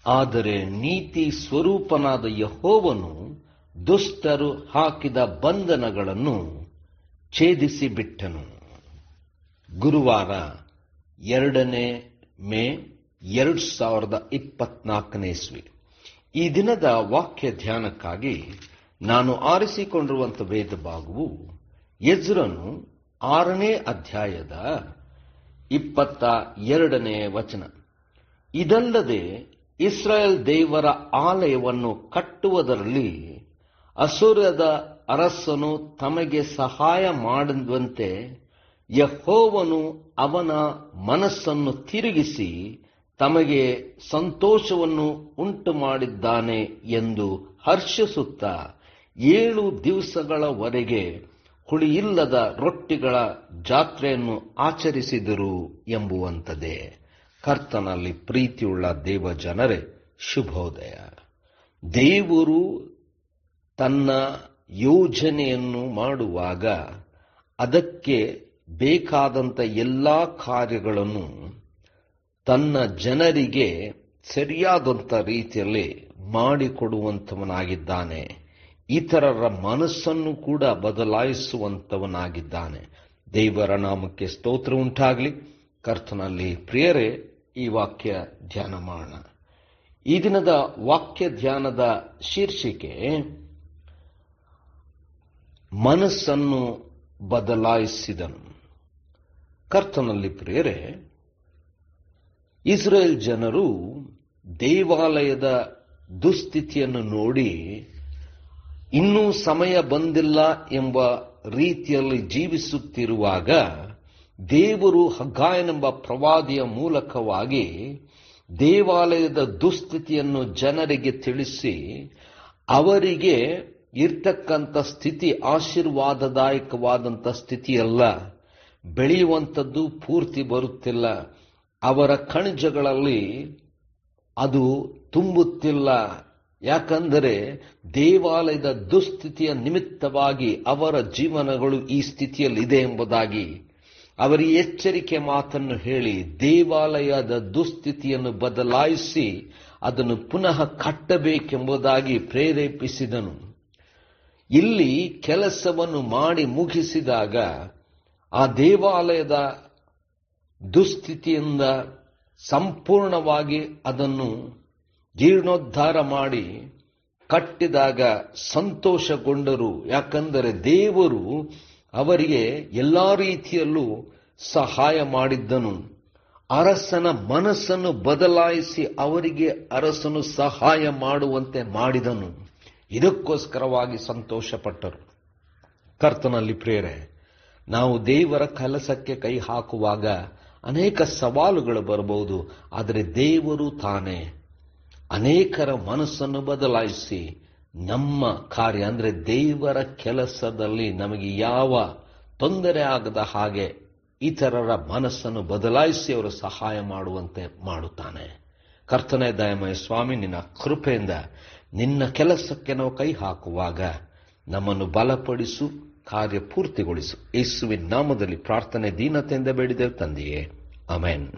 ಆದರೆ ನೀತಿ ಸ್ವರೂಪನಾದ ಯೆಹೋವನು ದುಷ್ಟರು ಹಾಕಿದ ಬಂಧನಗಳನ್ನು ಛೇದಿಸಿಬಿಟ್ಟನು. ಗುರುವಾರ 2 ಮೇ 2024 ಇಸ್ವಿ. ಈ ದಿನದ ವಾಕ್ಯ ಧ್ಯಾನಕ್ಕಾಗಿ ನಾನು ಆರಿಸಿಕೊಂಡಿರುವಂತಹ ವೇದ ಭಾಗವು ಎಜ್ರನು 6ನೇ ಅಧ್ಯಾಯದ 22ನೇ ವಚನ. ಇದಲ್ಲದೆ ಇಸ್ರಾಯೇಲ್ ದೇವರ ಆಲಯವನ್ನು ಕಟ್ಟುವುದರಲ್ಲಿ ಅಶ್ಶೂರದ ಅರಸನು ತಮಗೆ ಸಹಾಯ ಮಾಡುವಂತೆ ಯೆಹೋವನು ಅವನ ಮನಸ್ಸನ್ನು ತಿರುಗಿಸಿ ತಮಗೆ ಸಂತೋಷವನ್ನು ಉಂಟು ಮಾಡಿದ್ದಾನೆ ಎಂದು ಹರ್ಷಿಸುತ್ತಾ 7 ದಿವಸಗಳವರೆಗೆ ಹುಳಿಯಿಲ್ಲದ ರೊಟ್ಟಿಗಳ ಜಾತ್ರೆಯನ್ನು ಆಚರಿಸಿದರು ಎಂಬುವಂಥದ್ದೇ. ಕರ್ತನಲ್ಲಿ ಪ್ರೀತಿಯುಳ್ಳ ದೇವ ಜನರೇ, ಶುಭೋದಯ. ದೇವರು ತನ್ನ ಯೋಜನೆಯನ್ನು ಮಾಡುವಾಗ ಅದಕ್ಕೆ ಬೇಕಾದಂಥ ಎಲ್ಲ ಕಾರ್ಯಗಳನ್ನು ತನ್ನ ಜನರಿಗೆ ಸರಿಯಾದಂಥ ರೀತಿಯಲ್ಲಿ ಮಾಡಿಕೊಡುವಂಥವನಾಗಿದ್ದಾನೆ. ಇತರರ ಮನಸ್ಸನ್ನು ಕೂಡ ಬದಲಾಯಿಸುವಂಥವನಾಗಿದ್ದಾನೆ. ದೇವರ ನಾಮಕ್ಕೆ ಸ್ತೋತ್ರ ಉಂಟಾಗಲಿ. ಕರ್ತನಲ್ಲಿ ಪ್ರಿಯರೇ, ಈ ವಾಕ್ಯ ಧ್ಯಾನ ಮಾಡೋಣ. ಈ ದಿನದ ವಾಕ್ಯ ಧ್ಯಾನದ ಶೀರ್ಷಿಕೆ ಮನಸ್ಸನ್ನು ಬದಲಾಯಿಸಿದನು. ಕರ್ತನಲ್ಲಿ ಪ್ರಿಯರೇ, ಇಸ್ರೇಲ್ ಜನರು ದೇವಾಲಯದ ದುಸ್ಥಿತಿಯನ್ನು ನೋಡಿ ಇನ್ನೂ ಸಮಯ ಬಂದಿಲ್ಲ ಎಂಬ ರೀತಿಯಲ್ಲಿ ಜೀವಿಸುತ್ತಿರುವಾಗ ದೇವರು ಹಗ್ಗಾಯನೆಂಬ ಪ್ರವಾದಿಯ ಮೂಲಕವಾಗಿ ದೇವಾಲಯದ ದುಸ್ಥಿತಿಯನ್ನು ಜನರಿಗೆ ತಿಳಿಸಿ ಅವರಿಗೆ ಇರ್ತಕ್ಕಂಥ ಸ್ಥಿತಿ ಆಶೀರ್ವಾದದಾಯಕವಾದಂಥ ಸ್ಥಿತಿಯಲ್ಲ, ಬೆಳೆಯುವಂಥದ್ದು ಪೂರ್ತಿ ಬರುತ್ತಿಲ್ಲ, ಅವರ ಕಣಜಗಳಲ್ಲಿ ಅದು ತುಂಬುತ್ತಿಲ್ಲ. ಯಾಕಂದರೆ ದೇವಾಲಯದ ದುಸ್ಥಿತಿಯ ನಿಮಿತ್ತವಾಗಿ ಅವರ ಜೀವನಗಳು ಈ ಸ್ಥಿತಿಯಲ್ಲಿದೆ ಎಂಬುದಾಗಿ ಅವರಿಗೆ ಎಚ್ಚರಿಕೆ ಮಾತನ್ನು ಹೇಳಿ ದೇವಾಲಯದ ದುಸ್ಥಿತಿಯನ್ನು ಬದಲಾಯಿಸಿ ಅದನ್ನು ಪುನಃ ಕಟ್ಟಬೇಕೆಂಬುದಾಗಿ ಪ್ರೇರೇಪಿಸಿದನು. ಇಲ್ಲಿ ಕೆಲಸವನ್ನು ಮಾಡಿ ಮುಗಿಸಿದಾಗ ಆ ದೇವಾಲಯದ ದುಸ್ಥಿತಿಯಿಂದ ಸಂಪೂರ್ಣವಾಗಿ ಅದನ್ನು ಜೀರ್ಣೋದ್ಧಾರ ಮಾಡಿ ಕಟ್ಟಿದಾಗ ಸಂತೋಷಗೊಂಡರು. ಯಾಕಂದರೆ ದೇವರು ಅವರಿಗೆ ಎಲ್ಲ ರೀತಿಯಲ್ಲೂ ಸಹಾಯ ಮಾಡಿದ್ದನು. ಅರಸನ ಮನಸ್ಸನ್ನು ಬದಲಾಯಿಸಿ ಅವರಿಗೆ ಅರಸನು ಸಹಾಯ ಮಾಡುವಂತೆ ಮಾಡಿದನು. ಇದಕ್ಕೋಸ್ಕರವಾಗಿ ಸಂತೋಷಪಟ್ಟರು. ಕರ್ತನಲ್ಲಿ ಪ್ರಿಯರೇ, ನಾವು ದೇವರ ಕೆಲಸಕ್ಕೆ ಕೈ ಹಾಕುವಾಗ ಅನೇಕ ಸವಾಲುಗಳು ಬರಬಹುದು. ಆದರೆ ದೇವರು ತಾನೇ ಅನೇಕರ ಮನಸ್ಸನ್ನು ಬದಲಾಯಿಸಿ ನಮ್ಮ ಕಾರ್ಯ ಅಂದರೆ ದೇವರ ಕೆಲಸದಲ್ಲಿ ನಮಗೆ ಯಾವ ತೊಂದರೆ ಆಗದ ಹಾಗೆ ಇತರರ ಮನಸ್ಸನ್ನು ಬದಲಾಯಿಸಿ ಅವರು ಸಹಾಯ ಮಾಡುವಂತೆ ಮಾಡುತ್ತಾನೆ. ಕರ್ತನೇ ದಯಮಯ ಸ್ವಾಮಿ, ನಿನ್ನ ಕೃಪೆಯಿಂದ ನಿನ್ನ ಕೆಲಸಕ್ಕೆ ನಾವು ಕೈ ಹಾಕುವಾಗ ನಮ್ಮನ್ನು ಬಲಪಡಿಸು, ಕಾರ್ಯ ಪೂರ್ತಿಗೊಳಿಸು. ಯೇಸುವಿನ ನಾಮದಲ್ಲಿ ಪ್ರಾರ್ಥನೆ ದೀನತೆಯಿಂದ ಬೇಡಿದೆವು ತಂದೆಯೇ, ಆಮೆನ್.